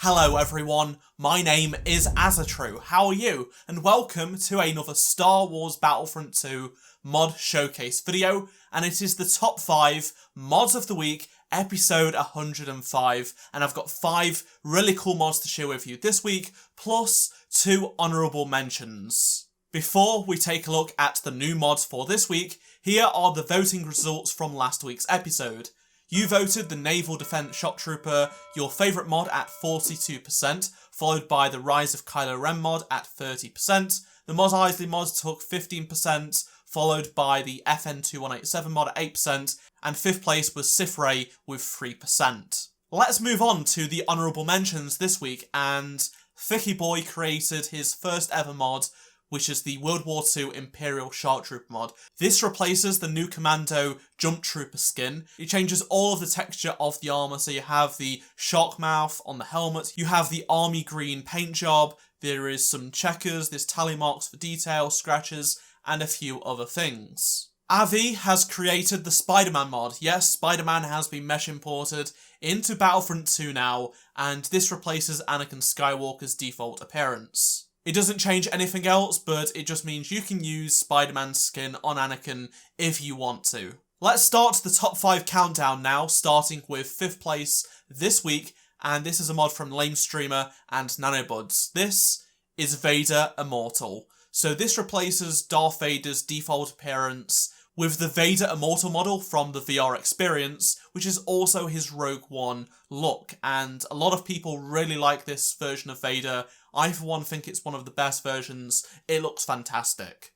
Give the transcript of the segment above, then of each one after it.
Hello everyone, my name is Azatru, how are you? And welcome to another Star Wars Battlefront 2 mod showcase video, and it is the top 5 mods of the week, episode 105, and I've got 5 really cool mods to share with you this week, plus 2 honourable mentions. Before we take a look at the new mods for this week, here are the voting results from last week's episode. You voted the Naval Defence Shock Trooper your favourite mod at 42%, followed by the Rise of Kylo Ren mod at 30%. The Mos Eisley mod took 15%, followed by the FN2187 mod at 8%, and 5th place was Sith Ray with 3%. Let's move on to the honourable mentions this week, and Thicky Boy created his first ever mod, which is the World War II Imperial Shark Trooper mod. This replaces the new Commando Jump Trooper skin. It changes all of the texture of the armour, so you have the shark mouth on the helmet, you have the army green paint job, there is some checkers, there's tally marks for detail, scratches, and a few other things. Avi has created the Spider-Man mod. Yes, Spider-Man has been mesh imported into Battlefront 2 now, and this replaces Anakin Skywalker's default appearance. It doesn't change anything else, but it just means you can use Spider-Man's skin on Anakin if you want to. Let's start the top 5 countdown now, starting with 5th place this week, and this is a mod from Lame Streamer and Nanobuds. This is Vader Immortal. So this replaces Darth Vader's default appearance with the Vader Immortal model from the VR experience, which is also his Rogue One look, and a lot of people really like this version of Vader. I for one think it's one of the best versions. It looks fantastic.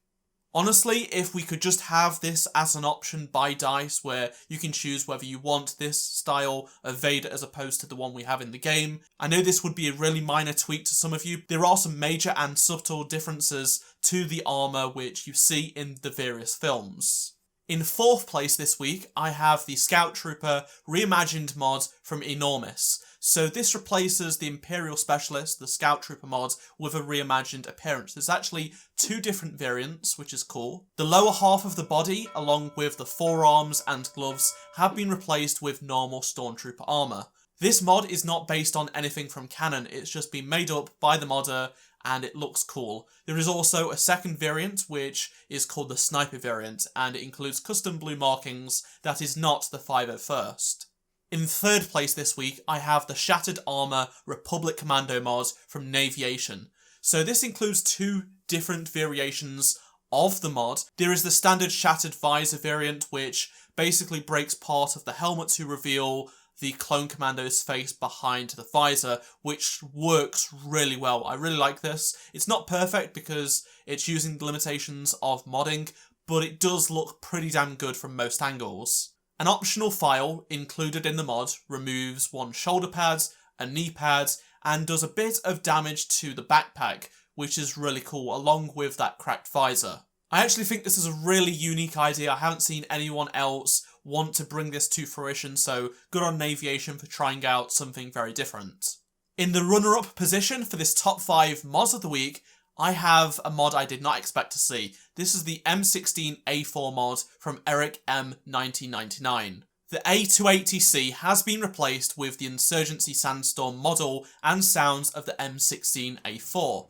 Honestly, if we could just have this as an option by DICE where you can choose whether you want this style of Vader as opposed to the one we have in the game, I know this would be a really minor tweak to some of you. There are some major and subtle differences to the armour which you see in the various films. In 4th place this week, I have the Scout Trooper Reimagined mod from Enormous. So this replaces the Imperial Specialist, the Scout Trooper mod, with a reimagined appearance. There's actually 2 different variants, which is cool. The lower half of the body, along with the forearms and gloves, have been replaced with normal Stormtrooper armour. This mod is not based on anything from canon, it's just been made up by the modder, and it looks cool. There is also a second variant, which is called the Sniper variant, and it includes custom blue markings that is not the 501st. In 3rd place this week, I have the Shattered Armour Republic Commando mod from Naviation. So this includes 2 different variations of the mod. There is the standard Shattered Visor variant, which basically breaks part of the helmet to reveal the Clone Commando's face behind the visor, which works really well. I really like this. It's not perfect because it's using the limitations of modding, but it does look pretty damn good from most angles. An optional file included in the mod removes 1 shoulder pad, a knee pad, and does a bit of damage to the backpack, which is really cool, along with that cracked visor. I actually think this is a really unique idea. I haven't seen anyone else want to bring this to fruition, so good on Naviation for trying out something very different. In the runner-up position for this top 5 mods of the week, I have a mod I did not expect to see. This is the M16A4 mod from Eric M1999. The A280C has been replaced with the Insurgency Sandstorm model and sounds of the M16A4.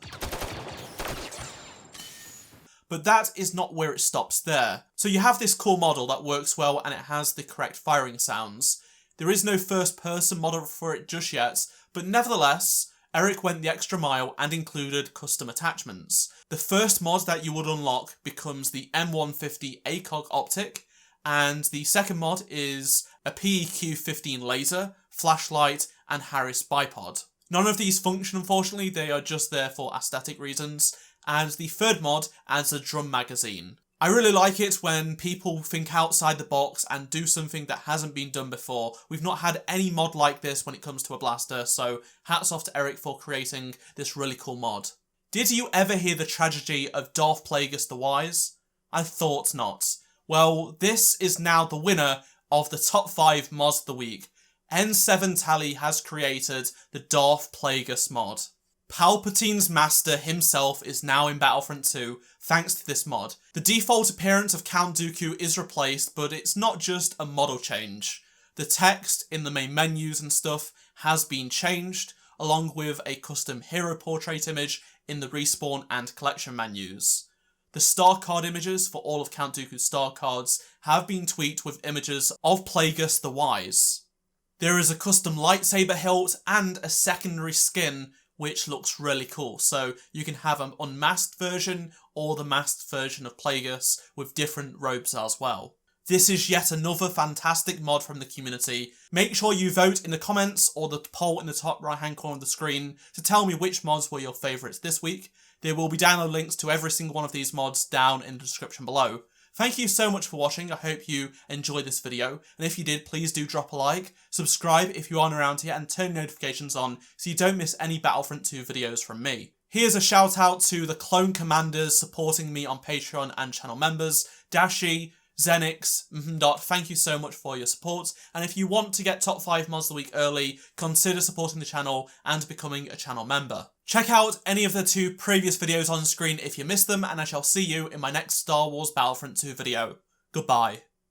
But that is not where it stops there. So you have this cool model that works well and it has the correct firing sounds. There is no first person model for it just yet, but nevertheless, Eric went the extra mile and included custom attachments. The first mod that you would unlock becomes the M150 ACOG optic, and the second mod is a PEQ-15 laser, flashlight, and Harris bipod. None of these function unfortunately, they are just there for aesthetic reasons, and the third mod adds a drum magazine. I really like it when people think outside the box and do something that hasn't been done before. We've not had any mod like this when it comes to a blaster, so hats off to Eric for creating this really cool mod. Did you ever hear the tragedy of Darth Plagueis the Wise? I thought not. Well, this is now the winner of the top 5 mods of the week. N7 Tally has created the Darth Plagueis mod. Palpatine's master himself is now in Battlefront 2 thanks to this mod. The default appearance of Count Dooku is replaced, but it's not just a model change. The text in the main menus and stuff has been changed, along with a custom hero portrait image in the respawn and collection menus. The star card images for all of Count Dooku's star cards have been tweaked with images of Plagueis the Wise. There is a custom lightsaber hilt and a secondary skin which looks really cool, so you can have an unmasked version or the masked version of Plagueis with different robes as well. This is yet another fantastic mod from the community. Make sure you vote in the comments or the poll in the top right hand corner of the screen to tell me which mods were your favourites this week. There will be download links to every single one of these mods down in the description below. Thank you so much for watching. I hope you enjoyed this video, and if you did, please do drop a like, subscribe if you aren't around here, and turn notifications on so you don't miss any Battlefront 2 videos from me. Here's a shout out to the clone commanders supporting me on Patreon and channel members, Dashi, Zenix, thank you so much for your support, and if you want to get top 5 mods of the week early, consider supporting the channel and becoming a channel member. Check out any of the 2 previous videos on screen if you missed them, and I shall see you in my next Star Wars Battlefront 2 video. Goodbye.